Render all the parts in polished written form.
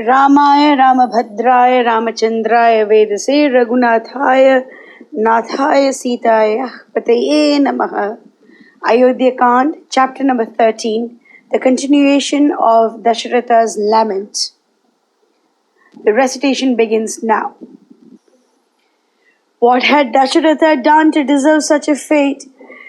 Ramaya Ramabhadraya Ramachandraya Vedase Raghunathaya Nathaya Sitaya Pataye Namaha. Ayodhya Kand, chapter number 13, the continuation of Dasaratha's lament. The recitation begins now. What had Dasaratha done to deserve such a fate?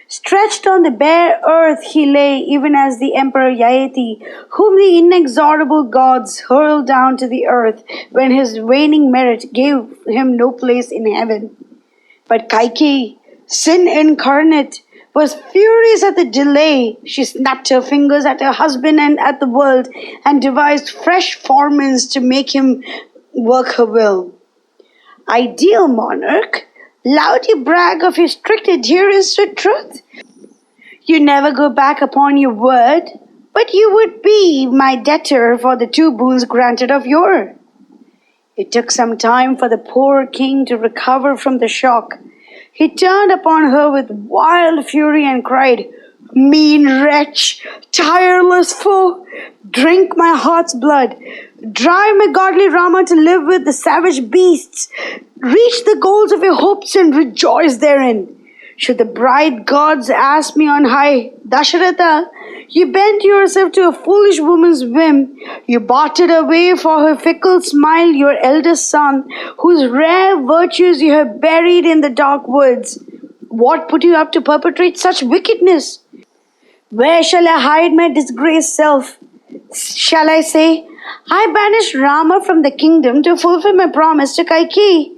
Stretched on the bare earth he lay, even as the Emperor Kaikeyi, whom the inexorable gods hurled down to the earth when his waning merit gave him no place in heaven. But Kaikeyi, sin incarnate, was furious at the delay. She snapped her fingers at her husband and at the world, and devised fresh formans to make him work her will. Ideal monarch, loud you brag of your strict adherence to truth. You never go back upon your word, but you would be my debtor for the 2 boons granted of yore. It took some time for the poor king to recover from the shock. He turned upon her with wild fury and cried, "Mean wretch, tireless foe, drink my heart's blood. Drive my godly Rama to live with the savage beasts. Reach the goals of your hopes and rejoice therein. Should the bright gods ask me on high, Dasaratha, you bent yourself to a foolish woman's whim. You bartered away for her fickle smile your eldest son, whose rare virtues you have buried in the dark woods. What put you up to perpetrate such wickedness? Where shall I hide my disgraced self? Shall I say, I banished Rama from the kingdom to fulfill my promise to Kaikeyi?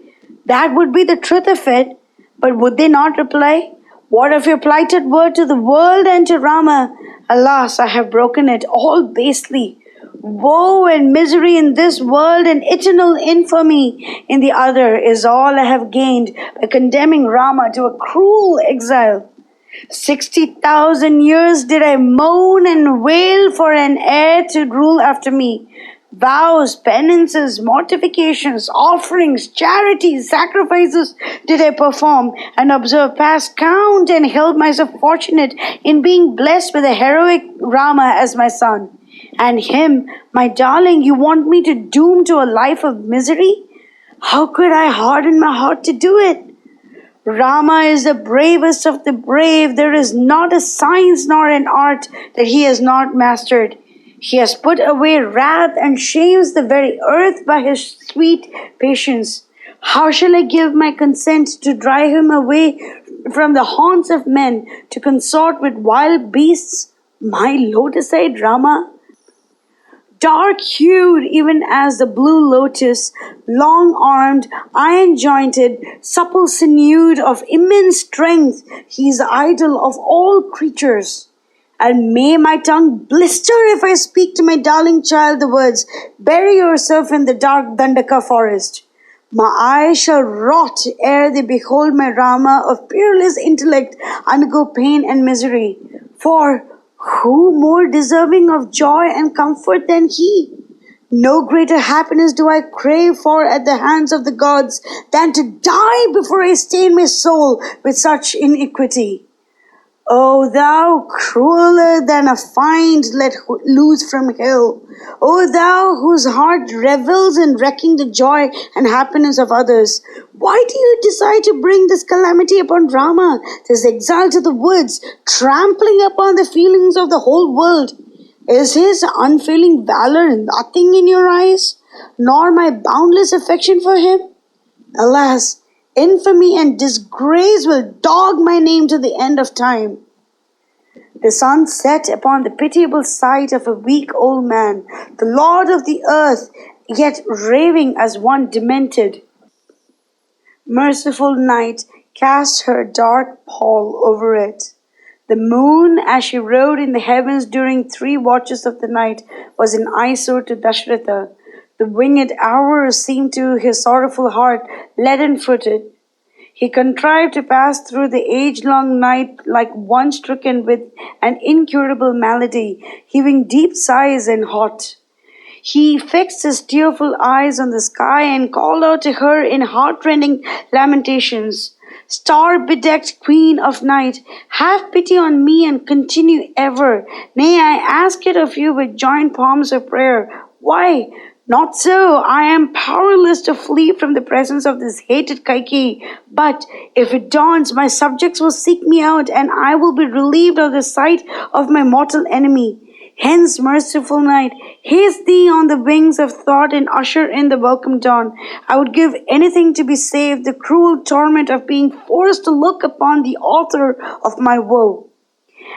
That would be the truth of it. But would they not reply, what of your plighted word to the world and to Rama? Alas, I have broken it, all basely. Woe and misery in this world and eternal infamy in the other is all I have gained by condemning Rama to a cruel exile. 60,000 years did I moan and wail for an heir to rule after me. Vows, penances, mortifications, offerings, charities, sacrifices did I perform and observe past count, and held myself fortunate in being blessed with a heroic Rama as my son. And him, my darling, you want me to doom to a life of misery? How could I harden my heart to do it? Rama is the bravest of the brave. There is not a science nor an art that he has not mastered. He has put away wrath and shames the very earth by his sweet patience. How shall I give my consent to drive him away from the haunts of men to consort with wild beasts? My lotus-eyed Rama, dark-hued even as the blue lotus, long-armed, iron-jointed, supple-sinewed, of immense strength, he is the idol of all creatures. And may my tongue blister if I speak to my darling child the words, bury yourself in the dark Dandaka forest. My eyes shall rot ere they behold my Rama of peerless intellect undergo pain and misery. For who more deserving of joy and comfort than he? No greater happiness do I crave for at the hands of the gods than to die before I stain my soul with such iniquity. O thou crueler than a fiend let loose from hell, O thou whose heart revels in wrecking the joy and happiness of others, why do you decide to bring this calamity upon Rama, this exile to the woods, trampling upon the feelings of the whole world? Is his unfailing valor nothing in your eyes, nor my boundless affection for him? Alas, infamy and disgrace will dog my name to the end of time. The sun set upon the pitiable sight of a weak old man, the lord of the earth, yet raving as one demented. Merciful night cast her dark pall over it. The moon, as she rode in the heavens during 3 watches of the night, was an eyesore to Dasaratha. The winged hours seemed to his sorrowful heart leaden-footed. He contrived to pass through the age-long night like one stricken with an incurable malady, heaving deep sighs and hot. He fixed his tearful eyes on the sky and called out to her in heart-rending lamentations, "Star-bedecked queen of night, have pity on me and continue ever. Nay, I ask it of you with joint palms of prayer. Why? Not so. I am powerless to flee from the presence of this hated Kaikeyi. But if it dawns, my subjects will seek me out, and I will be relieved of the sight of my mortal enemy. Hence, merciful night, haste thee on the wings of thought and usher in the welcome dawn. I would give anything to be saved the cruel torment of being forced to look upon the author of my woe.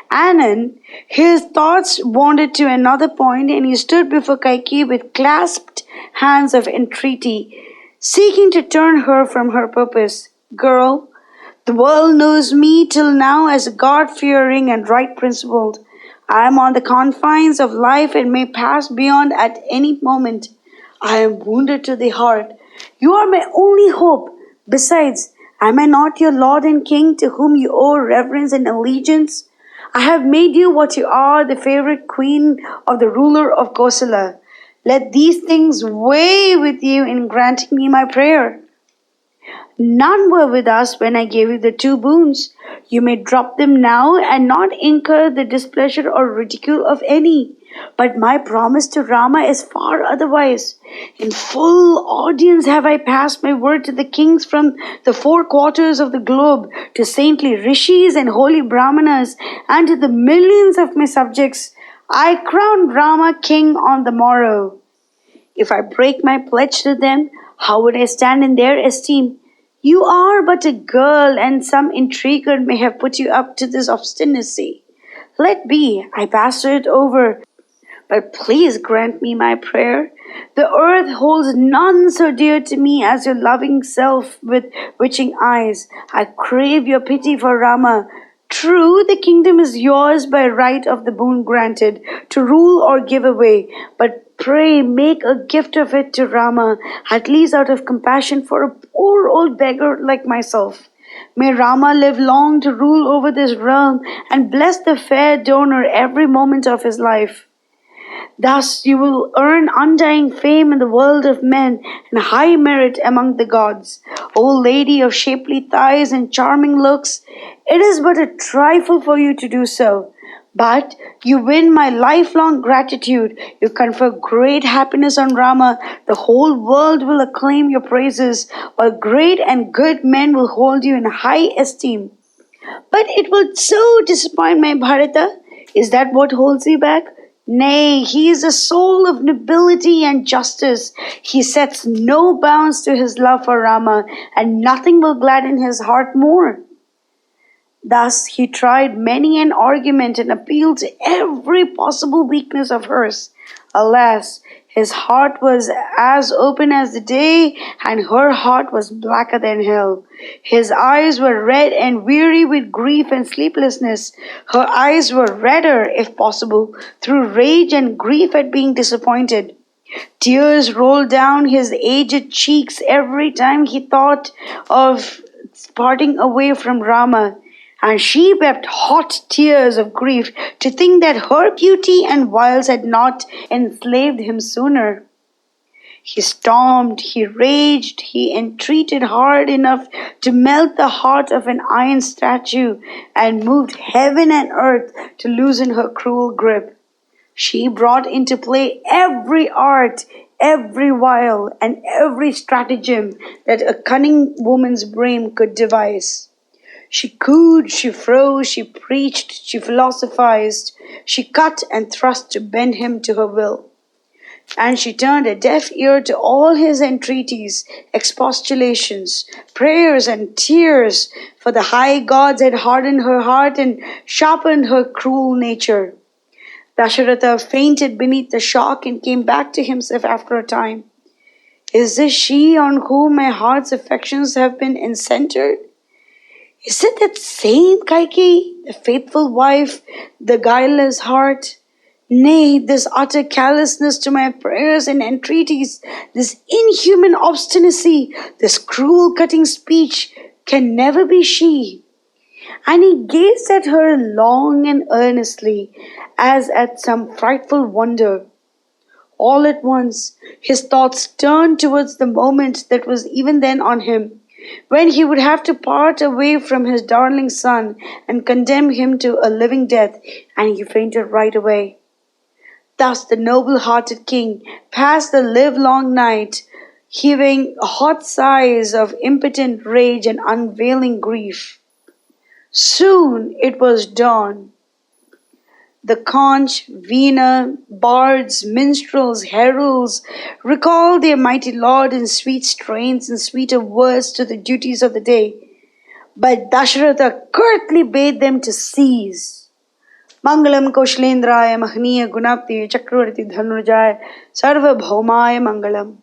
Anon, his thoughts wandered to another point, and he stood before Kaikeyi with clasped hands of entreaty, seeking to turn her from her purpose. Girl, the world knows me till now as God-fearing and right-principled. I am on the confines of life and may pass beyond at any moment. I am wounded to the heart. You are my only hope. Besides, am I not your lord and king to whom you owe reverence and allegiance? I have made you what you are, the favorite queen of the ruler of Kosala. Let these things weigh with you in granting me my prayer. None were with us when I gave you the two boons. You may drop them now and not incur the displeasure or ridicule of any. But my promise to Rama is far otherwise. In full audience have I passed my word to the kings from the four quarters of the globe, to saintly rishis and holy brahmanas, and to the millions of my subjects. I crown Rama king on the morrow. If I break my pledge to them, how would I stand in their esteem? You are but a girl, and some intriguer may have put you up to this obstinacy. Let be, I pass it over. But please grant me my prayer. The earth holds none so dear to me as your loving self with witching eyes. I crave your pity for Rama. True, the kingdom is yours by right of the boon granted, to rule or give away. But pray make a gift of it to Rama, at least out of compassion for a poor old beggar like myself. May Rama live long to rule over this realm and bless the fair donor every moment of his life. Thus you will earn undying fame in the world of men and high merit among the gods. O lady of shapely thighs and charming looks, it is but a trifle for you to do so. But you win my lifelong gratitude. You confer great happiness on Rama. The whole world will acclaim your praises, while great and good men will hold you in high esteem. But it will so disappoint my Bharata. Is that what holds you back? Nay, he is a soul of nobility and justice. He sets no bounds to his love for Rama, and nothing will gladden his heart more. Thus he tried many an argument and appealed to every possible weakness of hers. Alas, his heart was as open as the day, and her heart was blacker than hell. His eyes were red and weary with grief and sleeplessness. Her eyes were redder, if possible, through rage and grief at being disappointed. Tears rolled down his aged cheeks every time he thought of parting away from Rama. And she wept hot tears of grief to think that her beauty and wiles had not enslaved him sooner. He stormed, he raged, he entreated hard enough to melt the heart of an iron statue, and moved heaven and earth to loosen her cruel grip. She brought into play every art, every wile, and every stratagem that a cunning woman's brain could devise. She cooed, she froze, she preached, she philosophized, she cut and thrust to bend him to her will. And she turned a deaf ear to all his entreaties, expostulations, prayers, and tears, for the high gods had hardened her heart and sharpened her cruel nature. Dasaratha fainted beneath the shock and came back to himself after a time. Is this she on whom my heart's affections have been encentered? Is it that same Kaikeyi, the faithful wife, the guileless heart? Nay, this utter callousness to my prayers and entreaties, this inhuman obstinacy, this cruel cutting speech can never be she. And he gazed at her long and earnestly, as at some frightful wonder. All at once, his thoughts turned towards the moment that was even then on him, when he would have to part away from his darling son and condemn him to a living death, and he fainted right away. Thus the noble-hearted king passed the livelong night, heaving hot sighs of impotent rage and unavailing grief. Soon it was dawn. The conch, veena, bards, minstrels, heralds recalled their mighty lord in sweet strains and sweeter words to the duties of the day. But Dasaratha curtly bade them to cease. Mangalam Kaushalendraya Mahaniya Gunapti Chakravarti Dhanurjaya Sarva Bhaumaya Mangalam.